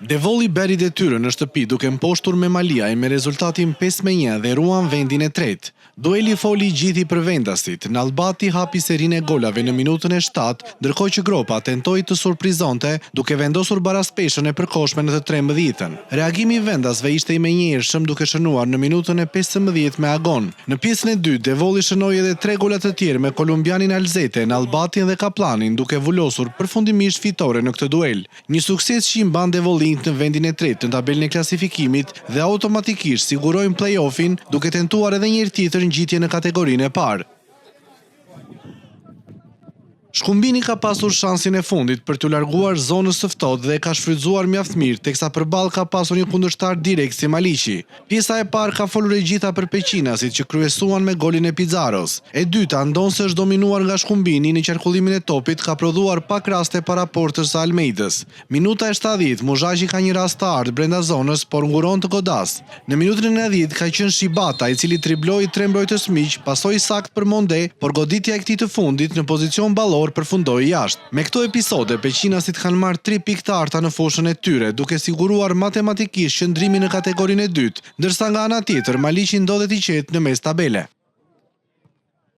Devolli beri detyrën në shtëpi duke mposhtur me Malia e me rezultatin 5-1 dhe ruan vendin e tretë. Dueli foli gjithi për vendasit. Nallbati hapi serinë e golave në minutën e 7, ndërkohë që Gropa tentoi të surprizonte duke vendosur baraspeshën e përkohshme në të 13-ën. Reagimi i vendasve ishte i menjëhershëm duke shënuar në minutën e 15 me Agon. Në pjesën e dytë, Devolli shënoi edhe 3 gola të tjerë me kolumbianin Alzete, Nallbatin dhe Kaplanin, duke vulosur përfundimisht fitore në këtë duel. Një sukses që i mban Devollin në vendin e tretë në tabelën e klasifikimit dhe automatikisht sigurojnë play-offin duke tentuar edhe një herë tjetër ngjitje në kategorinë e parë. Shkumbini ka pasur shansin e fundit për të larguar zonës së ftohtë dhe ka shfrytzuar mjaft mirë, teksa përballë ka pasur një kundërshtar direkt si Maliqi. Pjesa e parë ka folur e gjitha për Peqinasit që kryesuan me golin e Pizarros. E dyta, ndonse është dominuar nga Shkumbini në qarkullimin e topit, ka prodhuar pak raste para portës së Almeidës. Minuta e 70, Muzhaqi ka një rast të ardhur brenda zonës, por nguron të godas. Në minutën e 90 ka qenë Shibata, i cili tribloi 3 mbrojtës miq, pasoi sakt për Monde, por goditja e këtij të fundit në pozicion ballor përfundoi jashtë. Me këto episode, Peqinasit kanë marrë 3 pikë të arta në foshën e tyre, duke siguruar matematikisht qëndrimin në kategorinë e dytë, ndërsa nga ana tjetër Maliqi ndodhet i qetë në mes tabele.